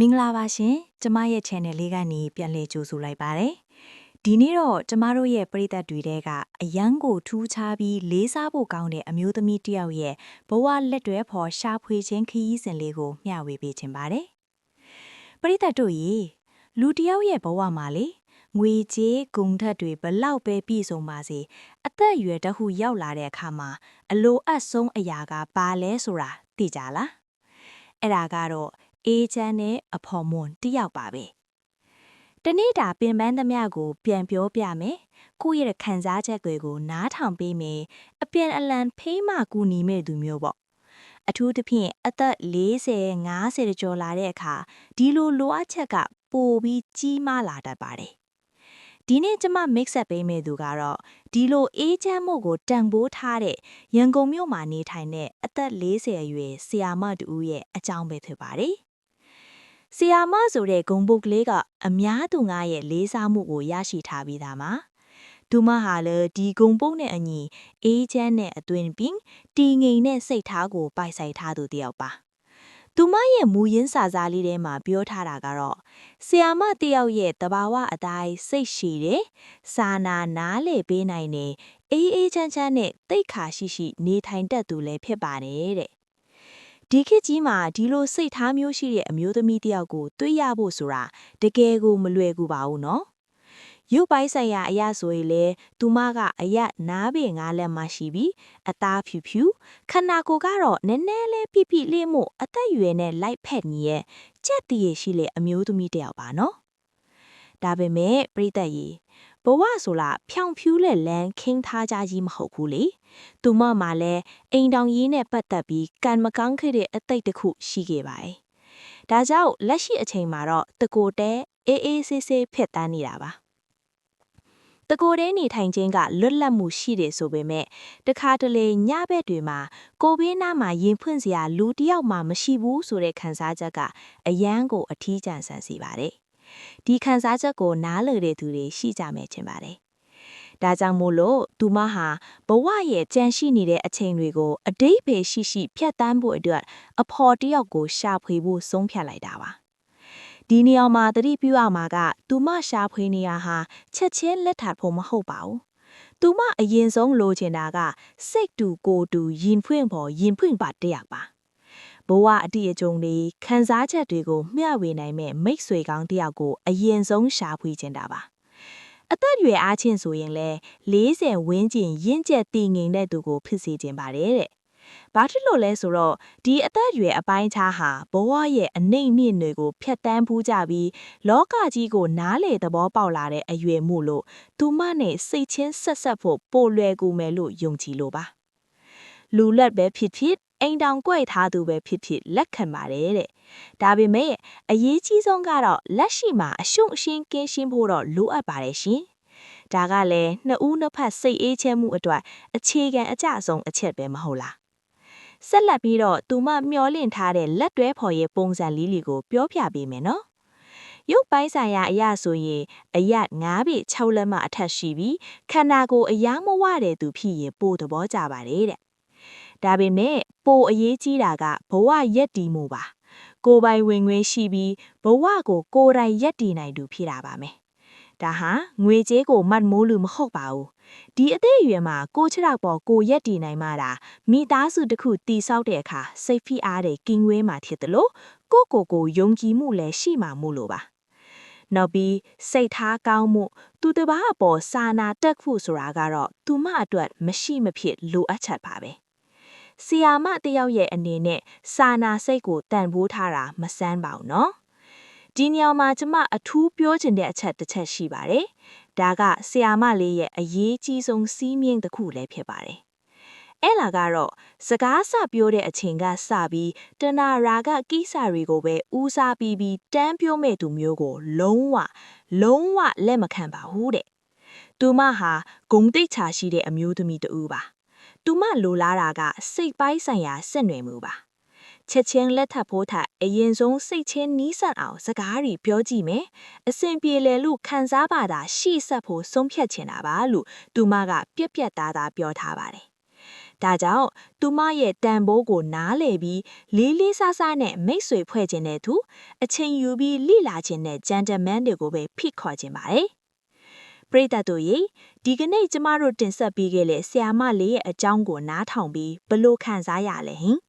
မင်္ဂလာပါရှင်ကျမရဲ့ channel လေးကနေပြန်လည်ကြိုဆိုလိုက်ပါတယ်ဒီနေ့တော့ကျမတို့ရဲ့ပရိသတ်တွေတဲကအရန်ကိုထူးခြားပြီးလေးစားဖို့ကောင်းတဲ့အမျိုးသမီးတစ်ယောက်ရဲ့ဘဝလက်တွဲဖော်ရှာဖွေခြင်းခရီးစဉ်လေးကိုမျှဝေပေးခြင်းပါတယ်ပရိသတ်တို့ရေလူတစ်ယောက်ရဲ့ဘဝမှာလေငွေကြေးဂုဏ်ဓာတ်တွေဘလောက်ပဲပြည့်စုံပါစေအသက်အရွယ်တစ်ခုရောက်လာတဲ့အခါမှာအလိုအပ်ဆုံးအရာကဘာလဲဆိုတာသိကြလားအဲ့ဒါကတော့အေးချမ်းတဲ့အဖော်မွန်တစ်ယောက်ပါပဲတနေ့တာပင်ပန်းသမျှကိုပြန်ပြောပြမယ်ကိုယ့်ရဲ့ခံစားချက်တွေကိုနားထောင်ပေးမယ်အပြန်အလှန်ဖေးမကူညီမဲ့သူမျိုးပေါ့အထူးသဖြင့်အသက်40 50ကျော်လာတဲ့အခါဒီလိုလိုအပ်ချက်ကပိုပြီးကြီးမားလာတတ်ပါတယ်ဒီနေ့ကျမ mix up ပေးမယ့်သူကတော့ဒီလိုအေးချမ်းမှုကိုတန်ဖိုးထားတဲ့ရန်ကုန်မြို့မှာနေထိုင်တဲ့အသက်40အရွယ်ဆရာမတူရဲ့အကြောင်းပဲဖြစ်ပါတယ်။ဆရာမဆိုတဲ့ဂုဏ်ပုတ်ကလေးကအများသူငါရဲ့လေးစားမှုကိုရရှိထားပြီးသားမှာဒူမဟာလည်းဒီဂုံပုတ်နဲ့အညီအေးချမ်းနဲ့အသွင်ပြီးတီငိမ်နဲ့စိတ်ထားကိုပိုက်ဆိုင်ထားသူတယောက်ပါ။သူမရဲ့မူရင်းစာစားလေးထဲမှာပြောထားတာကတော့ဆရာမတယောက်ရဲ့တဘာဝအတိုင်းစိတ်ရှည်တယ်။စာနာနားလေပေးနိုင်တယ်။အေးအေးချမ်းချမ်းနဲ့တိတ်ခါရှိရှိနေထိုင်တတ်သူလည်းဖြစ်ပါတယ်တဲ့။ဒီခေတ်ကြီးမှာဒီလိုစိတ်ထားမျိုးရှိတဲ့အမျိုးသမီးတယောက်ကိုတွေ့ရဖို့ဆိုတာတကယ်ကိုမလွယ်ကူပါဘူးနော်။ရုပ်ပိုင်းဆိုင်ရာအရာဆိုရင်လေသူမကအယက်နားပေငါးလက်မှရှိပြီးအသားဖြူဖြူခန္ဓာကိုယ်ကတော့နည်းနည်းလေးဖိဖိလေးမို့အသက်အရွယ်နဲ့လိုက်ဖက်ညီရဲ့ကြက်တည်ရရှိလေအမျိုးသမီးတယောက်ပါနော်။ဒါပေမဲ့ပြိတ္တရေဘဝဆိုလားဖြောင်ဖြူးလက်လန်းခင်းထားကြကြီးမဟုတ်ဘူးလေ။သူမမှလည်းအိမ်တောင်ကြီးနဲ့ပတ်သက်ပြီးကံမကောင်းခဲ့တဲ့အတိတ်တစ်ခုရှိခဲ့ပါတယ်။ဒါကြောင့်လက်ရှိအချိန်မှာတော့တကိုယ်တဲအေးအေးဆေးဆေးဖြစ်တန်းနေတာပါ။တကိုယ်တဲနေထိုင်ခြင်းကလွတ်လပ်မှုရှိတယ်ဆိုပေမဲ့တခါတလေညဘက်တွေမှာကိုဘေးနားမှာရင်ဖွင့်စရာလူတစ်ယောက်မှမရှိဘူးဆိုတဲ့ခံစားချက်ကအယမ်းကိုအထီးကျန်ဆန်စီပါတယ်။ဒီခံစားချက်ကိုနားလည်တဲ့သူတွေရှိကြမယ်ထင်ပါတယ်။ဒါကြောင့်မို့လို့သူမဟာဘဝရဲ့ကြံရှိနေတဲ့အချိန်တွေကိုအတိတ်ပဲရှိရှိဖြတ်တန်းဖို့အတွက်အဖော်တယောက်ကိုရှာဖွေဖို့ဆုံးဖြတ်လိုက်တာပါဒီနေရာမှာတတိပြုရမှာကသူမရှာဖွေနေရဟာချက်ချင်းလက်ထပ်ဖို့မဟုတ်ပါဘူးသူမအရင်ဆုံးလိုချင်တာကစိတ်တူကိုယ်တူရင်ဖွင့်ဖို့ရင်ဖွင့်ပါတယောက်ပါဘဝအတိအကျုံတွေခံစားချက်တွေကိုမျှဝေနိုင်မဲ့မိတ်ဆွေကောင်းတယောက်ကိုအရင်ဆုံးရှာဖွေချင်တာပါအသက်အရွယ်အားချင်းဆိုရင်လဲ40ဝန်းကျင်ရင့်ကျက်တည်ငြိမ်တဲ့သူကိုဖြစ်စေခြင်းပါတယ်တဲ့။ဘာဖြစ်လို့လဲဆိုတော့ဒီအသက်အရွယ်အပိုင်းခြားဟာဘဝရဲ့အနှိမ့်မြင့်တွေကိုဖျက်ဆီးဖူးကြပြီးလောကကြီးကိုနားလေသဘောပေါက်လာတဲ့အရွယ်မှုလို့သူမနဲ့စိတ်ချင်းဆက်ဖို့ပိုလွယ်ကူမယ်လို့ယုံကြည်လို့ပါ။လူလက်ပဲဖြစ်ဖြစ်အိမ်တောင်ကွဲ့ထားသူပဲဖြစ်ဖြစ်လက်ခံပါတယ်တဲ့။ဒါပေမဲ့အရေးကြီးဆုံးကတော့လက်ရှိမှာအရှုံးအရှင်းကင်းရှင်းဖို့တော့လိုအပ်ပါတယ်ရှင်။ဒါကလည်းနှစ်ဦးနှစ်ဖက်စိတ်အေးချမ်းမှုအတွက်အခြေခံအကျဆုံးအချက်ပဲမဟုတ်လား။ဆက်လက်ပြီးတော့သူမမျောလင့်ထားတဲ့လက်တွဲဖော်ရဲ့ပုံစံလေးကိုပြောပြပေးမယ်နော်။ရုပ်ပိုင်းဆိုင်ရာအရာဆိုရင်အရက်9ပေ6လက်မှအထက်ရှိပြီးခန္ဓာကိုယ်အယောင်မဝတဲ့သူဖြစ်ရင်ပိုသဘောကျပါတယ်တဲ့။ဒါပေမဲ့ပိုအရေးကြီးတာကဘဝရက်တည်မှုပါ။ကိုယ်ပိုင်ဝင်ငွေရှိပြီးဘဝကိုကိုယ်တိုင်ရက်တည်နိုင်သူဖြစ်တာပါမယ်။ဒါဟာငွေကြေးကိုမတ်မိုးလို့မဟုတ်ပါဘူး။ဒီအသေးအရွယ်မှာကိုချရောက်ပေါ်ကိုရက်တည်နိုင်မှတာမိသားစုတစ်ခုတည်ဆောက်တဲ့အခါစိတ်ဖိအားတွေကင်းဝဲမှာဖြစ်တယ်လို့ကိုယုံကြည်မှုလည်းရှိမှာမို့လို့ပါ။နောက်ပြီးစိတ်ထားကောင်းမှုသူတစ်ပါးအပေါ်စာနာတက်ဖို့ဆိုတာကတော့သူမအတွက်မရှိမဖြစ်လိုအပ်ချက်ပါပဲ။ဆီယာမတယောက်ရဲ့အနေနဲ့စာနာစိတ်ကိုတန်ဖိုးထားတာမဆန်းပါဘူးနော်။ဒီညောင်မှာကျမအထူးပြောချင်တဲ့အချက်တစ်ချက်ရှိပါတယ်။ဒါကဆီယာမလေးရဲ့အရေးကြီးဆုံးစီးမြင့်တစ်ခုလည်းဖြစ်ပါတယ်။အဲ့လာကတော့စကားစပြောတဲ့အချိန်ကစပြီးတဏှာရာဂကိစ္စတွေကိုပဲဦးစားပြီးတန်းပြောမဲ့သူမျိုးကိုလုံးဝလက်မခံပါဘူးတဲ့။သူမဟာဂုံတိတ်ချာရှိတဲ့အမျိုးသမီးတူပါ။သူမလိုလားတာကစိတ်ပိုင်းဆိုင်ရာဆက်နွယ်မှုပါ။ချက်ချင်းလက်ထပ်ဖို့ထအရင်ဆုံးစိတ်ချင်းနီးစပ်အောင်စကားတွေပြောကြည့်မယ်။အစဉ်ပြေလေလို့ခံစားပါတာရှိဆက်ဖို့ဆုံးဖြတ်ချင်တာပါလို့သူမကပြက်သားပြောထားပါတယ်။ ဒါကြောင့်သူမရဲ့တန်ဖိုးကိုနားလည်ပြီးလေးလေးစားစားနဲ့မိတ်ဆွေဖွဲ့ခြင်းတဲ့သူအချိန်ယူပြီးလိလာခြင်းနဲ့ဂျန်တမန်တွေကိုပဲဖိခေါ်ခြင်းပါတယ်ပရိသတ်တို့ရေဒီကနေ့ကျမတို့တင်ဆက်ပေးခဲ့တဲ့ဆရာမလေးရဲ့အကြောင်းကိုနားထောင်ပြီးဘလို့ခံစားရလဲဟင်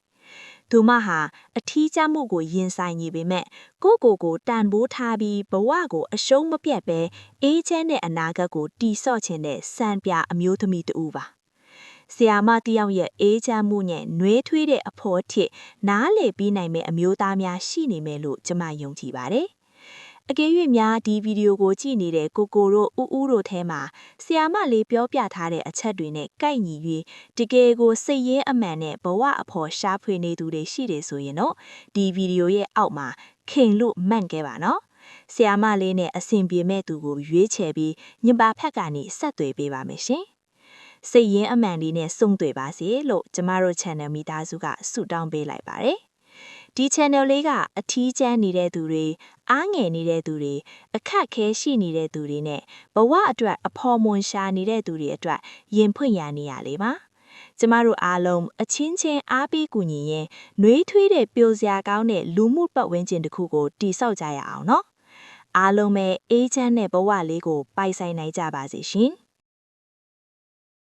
သူမဟာအထီးကျမှုကိုရင်ဆိုင်နေပေမဲ့ကိုတန်ဖိုးထားပြီးဘဝကိုအရှုံးမပြတ်ပဲအေးချမ်းတဲ့အနာဂတ်ကိုတီဆော့ခြင်းတဲ့စံပြအမျိုးသမီးတူပါဆရာမတယောက်ရဲ့အေးချမ်းမှုနဲ့နှွေးထွေးတဲ့အဖို့အထိနားလေပြီးနိုင်မဲ့အမျိုးသားများရှိနေမယ်လို့ကျမယုံကြည်ပါတယ်အကယ်၍များဒီဗီဒီယိုကိုကြည့်နေတဲ့ကိုတို့ဦးတို့ထဲမှာဆရာမလေးပြောပြထားတဲ့အချက်တွေနဲ့ကိုက်ညီ၍တကယ်ကိုစိတ်ရင်းအမှန်နဲ့ဘဝအဖို့ရှားဖွေနေသူတွေရှိတယ်ဆိုရင်တော့ဒီဗီဒီယိုရဲ့အောက်မှာခင်လို့မှန်ခဲ့ပါနော်ဆရာမလေးနဲ့အဆင်ပြေမဲ့သူကိုရွေးချယ်ပြီးညပါဖက်ကနေဆက်သွယ်ပေးပါမယ်ရှင်စိတ်ရင်းအမှန်လေးနဲ့စုံတွေ့ပါစေလို့ကျမတို့ channel မိသားစုကဆုတောင်းပေးလိုက်ပါတယ်ဒီ channel လေးကအထီးကျန်းနေတဲ့သူတွေအားငယ်နေတဲ့သူတွေအခက်ခဲရှိနေတဲ့သူတွေနဲ့ဘဝအတွက်အဖော်မွန်ရှာနေတဲ့သူတွေအတွက်ရင်ဖွင့်ရနေရလေးပါကျမတို့အားလုံးအချင်းချင်းအားပေးကူညီရင်နှွေးထွေးတဲ့ပျော်စရာကောင်းတဲ့လူမှုပတ်ဝန်းကျင်တစ်ခုကိုတည်ဆောက်ကြရအောင်နော်အားလုံးပဲအေးချမ်းတဲ့ဘဝလေးကိုပိုင်ဆိုင်နိုင်ကြပါစေရှင်